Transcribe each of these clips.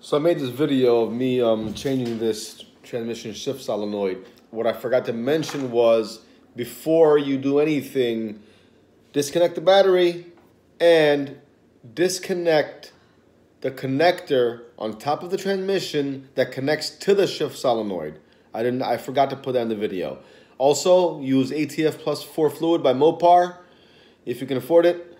So I made this video of me changing this transmission shift solenoid. What I forgot to mention was, before you do anything, disconnect the battery and disconnect the connector on top of the transmission that connects to the shift solenoid. I forgot to put that in the video. Also, use ATF Plus 4 fluid by Mopar if you can afford it.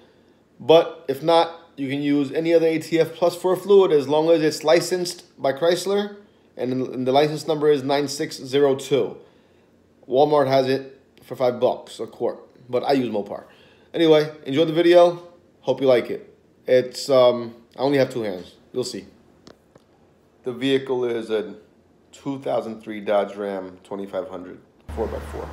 But if not, you can use any other ATF Plus 4 fluid as long as it's licensed by Chrysler, and the license number is 9602. Walmart has it for $5 a quart, but I use Mopar. Anyway, enjoy the video. Hope you like it. It's I only have two hands. You'll see. The vehicle is a 2003 Dodge Ram 2500 4x4.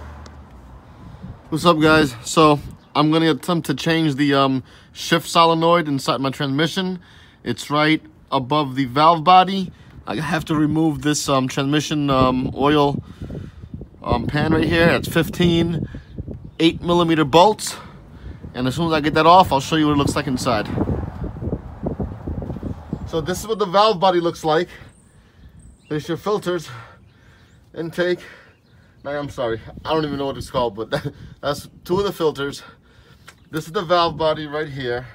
What's up, guys? So I'm gonna attempt to change the shift solenoid inside my transmission. It's right above the valve body. I have to remove this transmission oil pan right here. It's 15 8mm bolts, and as soon as I get that off, I'll show you what it looks like inside. So this is what the valve body looks like. There's your filters, intake. No, I'm sorry, I don't even know what it's called, but that's two of the filters. This is the valve body right here.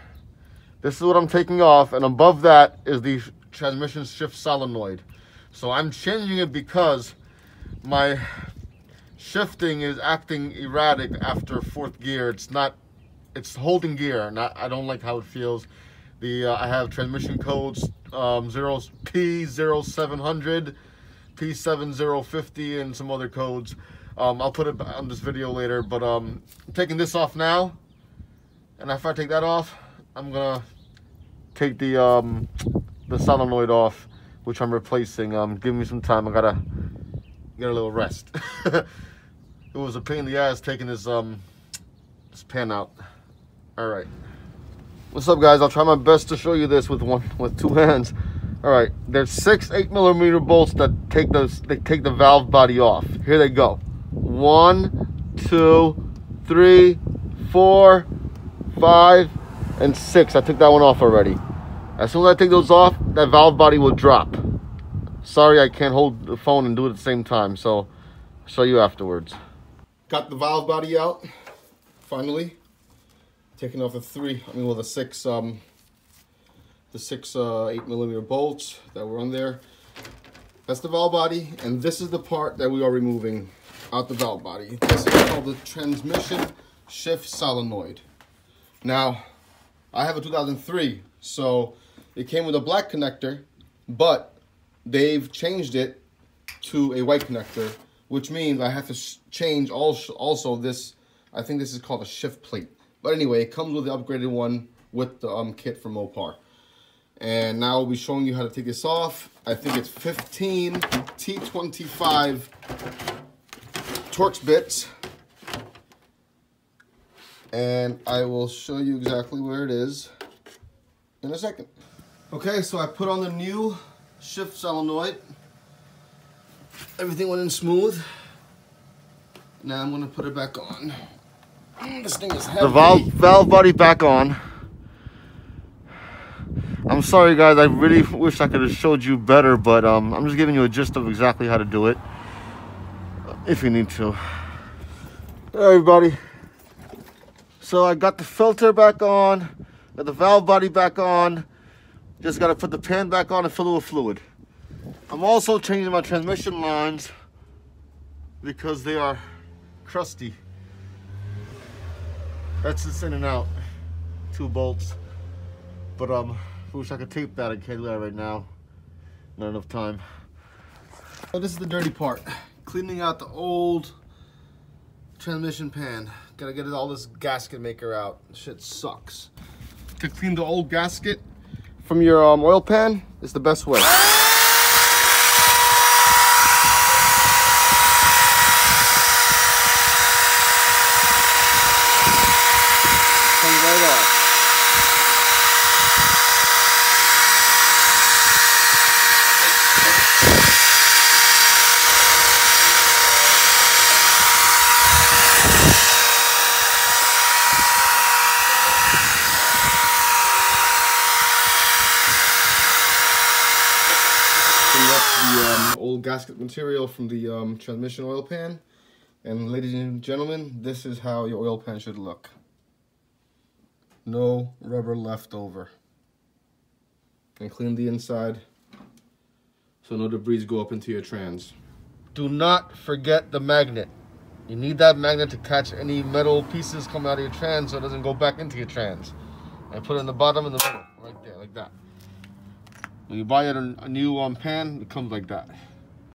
This is what I'm taking off, and above that is the transmission shift solenoid. So I'm changing it because my shifting is acting erratic after fourth gear. It's holding gear, and I don't like how it feels. I have transmission codes P0700, P7050, and some other codes. I'll put it on this video later, but I'm taking this off now, and after I take that off, I'm gonna take the solenoid off, which I'm replacing. Give me some time. I gotta get a little rest. It was a pain in the ass taking this pan out. All right. What's up, guys? I'll try my best to show you this with two hands. All right, there's 6 8mm bolts that take the valve body off. Here they go. 1, 2, 3, 4, 5, and 6. I took that one off already. As soon as I take those off, that valve body will drop. Sorry, I can't hold the phone and do it at the same time, so I'll show you afterwards. Got the valve body out, finally. Taking off the 6 8mm bolts that were on there. That's the valve body, and this is the part that we are removing out the valve body. This is called the transmission shift solenoid. Now, I have a 2003, so it came with a black connector, but they've changed it to a white connector, which means I have to change also this. I think this is called a shift plate. But anyway, it comes with the upgraded one with the kit from Mopar. And now I'll be showing you how to take this off. I think it's 15 T25 Torx Bits. And I will show you exactly where it is in a second. Okay, so I put on the new shift solenoid. Everything went in smooth. Now I'm gonna put it back on. This thing is heavy. The valve body back on. I'm sorry, guys, I really wish I could have showed you better, but I'm just giving you a gist of exactly how to do it, if you need to. Hey, everybody. So I got the filter back on, got the valve body back on. Just got to put the pan back on and fill it with fluid. I'm also changing my transmission lines because they are crusty. That's just in and out, 2 bolts. But I wish I could tape that. I can't do that right now. Not enough time. So this is the dirty part. Cleaning out the old transmission pan. Gotta get all this gasket maker out. Shit sucks. To clean the old gasket from your oil pan is the best way. up the old gasket material from the transmission oil pan. And ladies and gentlemen, this is how your oil pan should look. No rubber left over. And clean the inside so no debris go up into your trans. Do not forget the magnet. You need that magnet to catch any metal pieces coming out of your trans so it doesn't go back into your trans. And put it in the bottom and the middle, right there, like that. When you buy a new pan, it comes like that.